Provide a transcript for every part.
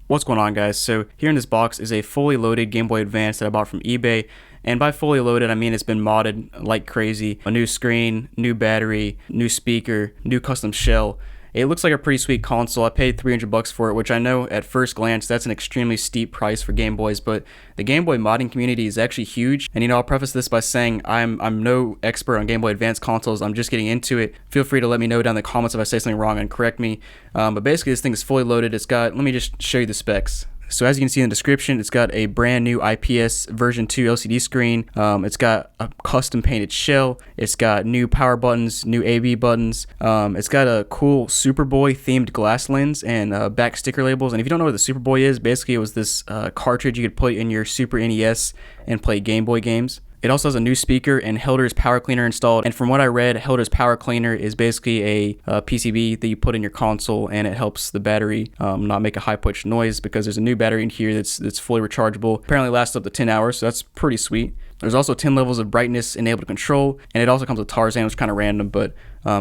What's going on, guys? So here in this box is a fully loaded Game Boy Advance that I bought from eBay, and by fully loaded I mean it's been modded like crazy. A new screen, new battery, new speaker, new custom shell. It looks like a pretty sweet console. I paid $300 for it, which I know at first glance that's an extremely steep price for Game Boys, but the Game Boy modding community is actually huge. And I'll preface this by saying I'm no expert on Game Boy Advance consoles. I'm just getting into it. Feel free to let me know down in the comments if I say something wrong and correct me. But basically this thing is fully loaded. Let me just show you the specs. So as you can see in the description, it's got a brand new IPS version 2 LCD screen. It's got a custom painted shell. It's got new power buttons, new AB buttons. It's got a cool Superboy themed glass lens and back sticker labels. And if you don't know what the Superboy is, basically it was this cartridge you could put in your Super NES and play Game Boy games. It also has a new speaker and Helder's power cleaner installed. And from what I read, Helder's power cleaner is basically a PCB that you put in your console, and it helps the battery not make a high-pitched noise, because there's a new battery in here that's fully rechargeable. Apparently lasts up to 10 hours, so that's pretty sweet. There's also 10 levels of brightness enabled to control, and it also comes with Tarzan, which is kind of random, but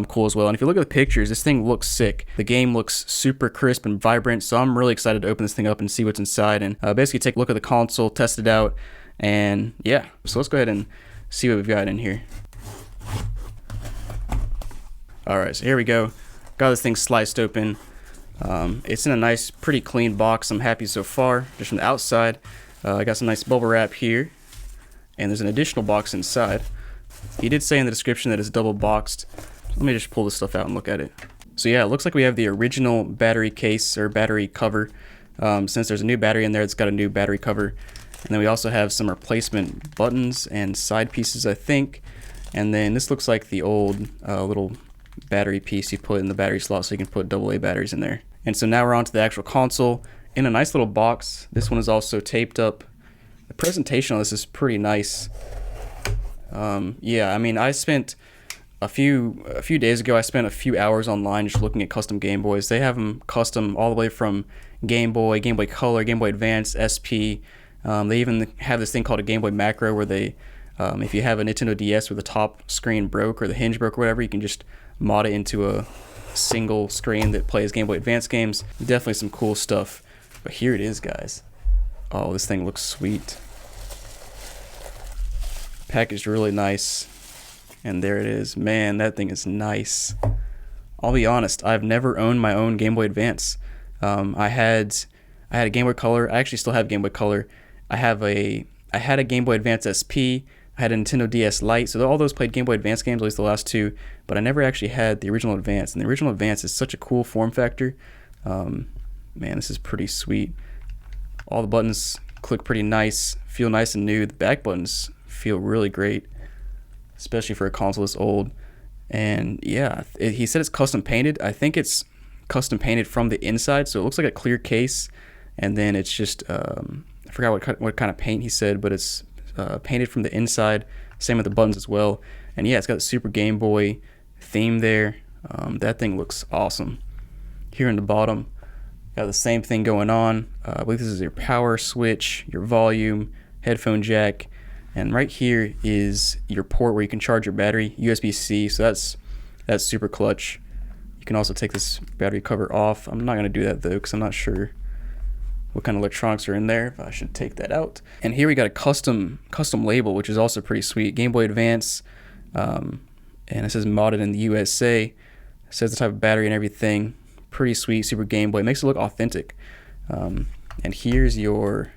cool as well. And if you look at the pictures, this thing looks sick. The game looks super crisp and vibrant, so I'm really excited to open this thing up and see what's inside, and basically take a look at the console, test it out. And yeah, so let's go ahead and see what we've got in here. Alright, so here we go. Got this thing sliced open. It's in a nice, pretty clean box. I'm happy so far, just from the outside. I got some nice bubble wrap here, and there's an additional box inside. He did say in the description that it's double boxed. Let me just pull this stuff out and look at it. So yeah, it looks like we have the original battery case or battery cover. Since there's a new battery in there, it's got a new battery cover. And then we also have some replacement buttons and side pieces, I think. And then this looks like the old little battery piece you put in the battery slot, so you can put AA batteries in there. And so now we're on to the actual console in a nice little box. This one is also taped up. The presentation on this is pretty nice. Yeah, I mean, I spent a few days ago, I spent a few hours online just looking at custom Game Boys. They have them custom all the way from Game Boy, Game Boy Color, Game Boy Advance, SP. They even have this thing called a Game Boy Macro, where they, if you have a Nintendo DS where the top screen broke or the hinge broke or whatever, you can just mod it into a single screen that plays Game Boy Advance games. Definitely some cool stuff. But here it is, guys. Oh, this thing looks sweet. Packaged really nice. And there it is. Man, that thing is nice. I'll be honest, I've never owned my own Game Boy Advance. I had a Game Boy Color. I actually still have Game Boy Color. I had a Game Boy Advance SP. I had a Nintendo DS Lite. So all those played Game Boy Advance games, at least the last two. But I never actually had the original Advance. And the original Advance is such a cool form factor. Man, this is pretty sweet. All the buttons click pretty nice, feel nice and new. The back buttons feel really great, especially for a console this old. And yeah, he said it's custom painted. I think it's custom painted from the inside, so it looks like a clear case, and then it's just I forgot what kind of paint he said, but it's painted from the inside. Same with the buttons as well. And yeah, it's got the Super Game Boy theme there. That thing looks awesome. Here in the bottom, got the same thing going on. I believe this is your power switch, your volume, headphone jack, and right here is your port where you can charge your battery, USB-C. So that's super clutch. You can also take this battery cover off. I'm not gonna do that though, because I'm not sure what kind of electronics are in there. If I should take that out. And here we got a custom label, which is also pretty sweet. Game Boy Advance, and it says modded in the USA. It says the type of battery and everything. Pretty sweet. Super Game Boy. It makes it look authentic. And here's your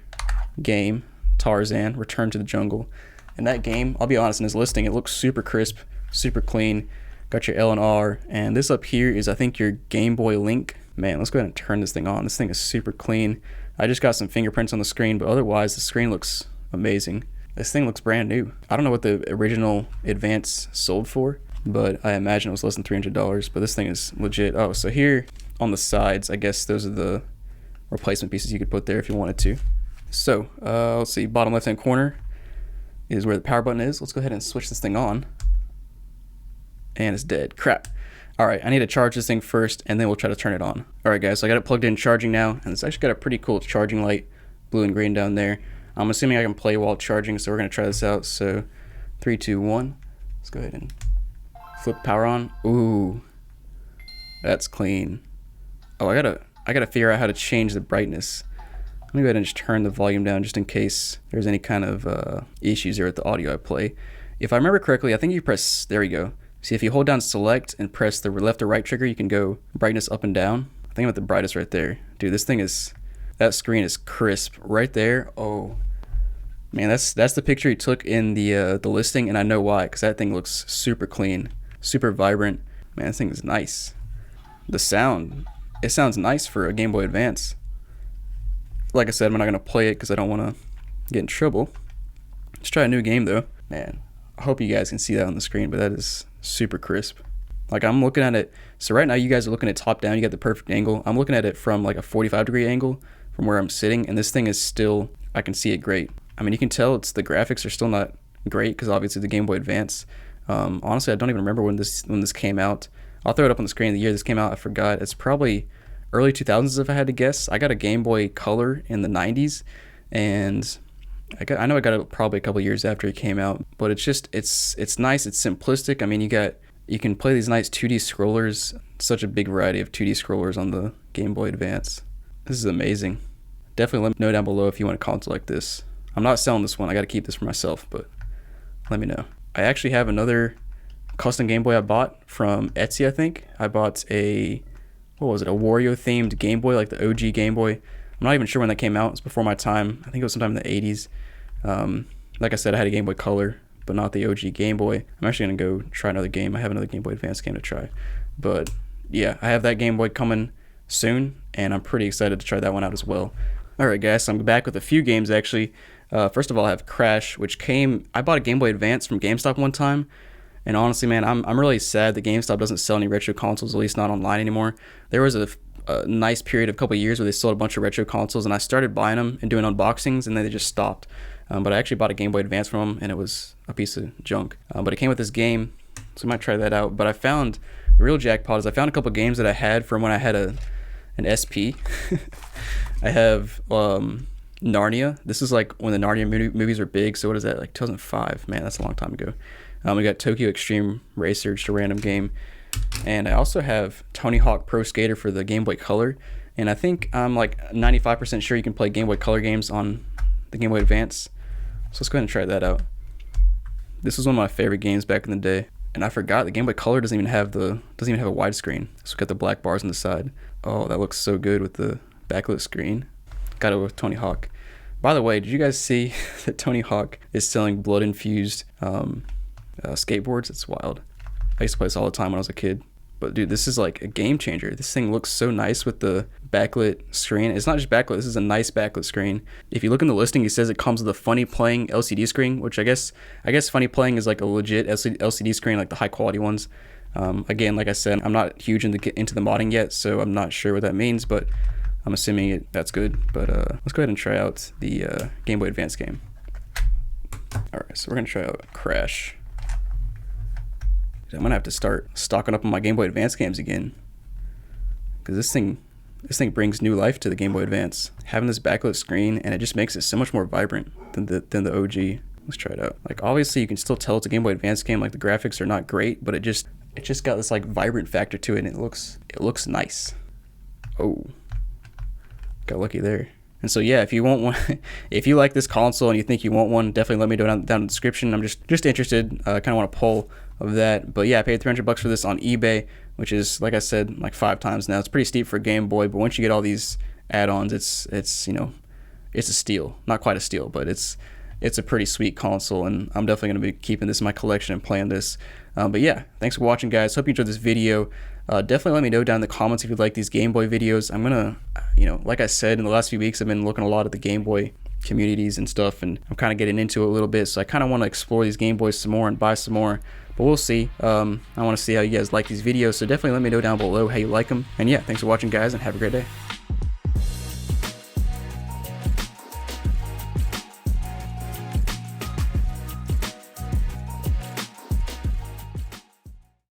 game, Tarzan, Return to the Jungle. And that game, I'll be honest, in his listing, it looks super crisp, super clean. Got your L and R, and this up here is, I think, your Game Boy Link. Man, let's go ahead and turn this thing on. This thing is super clean. I just got some fingerprints on the screen, but otherwise the screen looks amazing. This thing looks brand new. I don't know what the original Advance sold for, but I imagine it was less than $300, but this thing is legit. Oh, so here on the sides, I guess those are the replacement pieces you could put there if you wanted to. So, let's see, bottom left-hand corner is where the power button is. Let's go ahead and switch this thing on. And it's dead. Crap. Alright, I need to charge this thing first, and then we'll try to turn it on. Alright guys, so I got it plugged in charging now, and it's actually got a pretty cool charging light, blue and green down there. I'm assuming I can play while charging, so we're going to try this out. So, 3, 2, 1. Let's go ahead and flip power on. Ooh, that's clean. Oh, I gotta figure out how to change the brightness. Let me go ahead and just turn the volume down just in case there's any kind of issues there with the audio I play. If I remember correctly, I think you press, there you go. See, if you hold down select and press the left or right trigger, you can go brightness up and down. I think I'm at the brightest right there. Dude, this thing is, that screen is crisp right there. Oh, man, that's the picture he took in the listing, and I know why, because that thing looks super clean, super vibrant. Man, this thing is nice. The sound, it sounds nice for a Game Boy Advance. Like I said, I'm not going to play it because I don't want to get in trouble. Let's try a new game though. Man, I hope you guys can see that on the screen, but that is super crisp. Like I'm looking at it, so right now you guys are looking at top down, you got the perfect angle. I'm looking at it from like a 45-degree angle from where I'm sitting, and this thing is still, I can see it great. I mean, you can tell the graphics are still not great because obviously the Game Boy Advance. Honestly, I don't even remember when this came out. I'll throw it up on the screen. The year this came out, I forgot. It's probably early 2000s if I had to guess. I got a Game Boy Color in the 90s, and I know I got it probably a couple years after it came out. But it's just it's nice. It's simplistic. I mean, you can play these nice 2D scrollers. Such a big variety of 2D scrollers on the Game Boy Advance. This is amazing. Definitely let me know down below if you want a console like this. I'm not selling this one. I got to keep this for myself, but let me know. I actually have another custom Game Boy I bought from Etsy, I think. I bought a, what was it, a Wario themed Game Boy, like the OG Game Boy. I'm not even sure when that came out. It's before my time. I think it was sometime in the 80s. Like I said, I had a Game Boy Color, but not the OG Game Boy. I'm actually going to go try another game. I have another Game Boy Advance game to try. But yeah, I have that Game Boy coming soon, and I'm pretty excited to try that one out as well. Alright guys, so I'm back with a few games actually. First of all, I have Crash, which I bought a Game Boy Advance from GameStop one time, and honestly, man, I'm really sad that GameStop doesn't sell any retro consoles, at least not online anymore. There was a nice period of a couple of years where they sold a bunch of retro consoles, and I started buying them and doing unboxings, and then they just stopped. But I actually bought a Game Boy Advance from them, and it was a piece of junk. But it came with this game, so I might try that out. But I found, the real jackpot is I found a couple of games that I had from when I had an SP. I have Narnia. This is like when the Narnia movies were big. So what is that, like 2005? Man, that's a long time ago. We got Tokyo Extreme Racer, just a random game. And I also have Tony Hawk Pro Skater for the Game Boy Color. And I think I'm like 95% sure you can play Game Boy Color games on the Game Boy Advance. So let's go ahead and try that out. This was one of my favorite games back in the day. And I forgot the Game Boy Color doesn't even have a widescreen. So we got the black bars on the side. Oh, that looks so good with the backlit screen. Got it with Tony Hawk. By the way, did you guys see that Tony Hawk is selling blood-infused skateboards? It's wild. I used to play this all the time when I was a kid. But dude, this is like a game changer. This thing looks so nice with the backlit screen. It's not just backlit, this is a nice backlit screen. If you look in the listing, it says it comes with a Funny Playing LCD screen, which I guess Funny Playing is like a legit LCD screen, like the high quality ones. Again, like I said, I'm not huge into the modding yet, so I'm not sure what that means, but I'm assuming that's good. But let's go ahead and try out the Game Boy Advance game. Alright, so we're going to try out Crash. I'm going to have to start stocking up on my Game Boy Advance games again, because this thing brings new life to the Game Boy Advance. Having this backlit screen, and it just makes it so much more vibrant than the OG. Let's try it out. Like obviously you can still tell it's a Game Boy Advance game, like the graphics are not great, but it just got this like vibrant factor to it, and it looks nice. Oh, got lucky there. And so yeah, if you want one, if you like this console and you think you want one, definitely let me know down in the description. I'm just interested. Kind of want a poll of that. But yeah, I paid $300 for this on eBay, which is, like I said, like 5 times now. It's pretty steep for a Game Boy, but once you get all these add-ons, it's you know, it's a steal. Not quite a steal, but it's a pretty sweet console, and I'm definitely going to be keeping this in my collection and playing this. But yeah, thanks for watching, guys. Hope you enjoyed this video. Definitely let me know down in the comments if you like these Game Boy videos. I'm gonna, you know, like I said, in the last few weeks I've been looking a lot at the Game Boy communities and stuff, and I'm kind of getting into it a little bit, so I kind of want to explore these Game Boys some more and buy some more, but we'll see. I want to see how you guys like these videos, so definitely let me know down below how you like them. And yeah, thanks for watching, guys, and have a great day.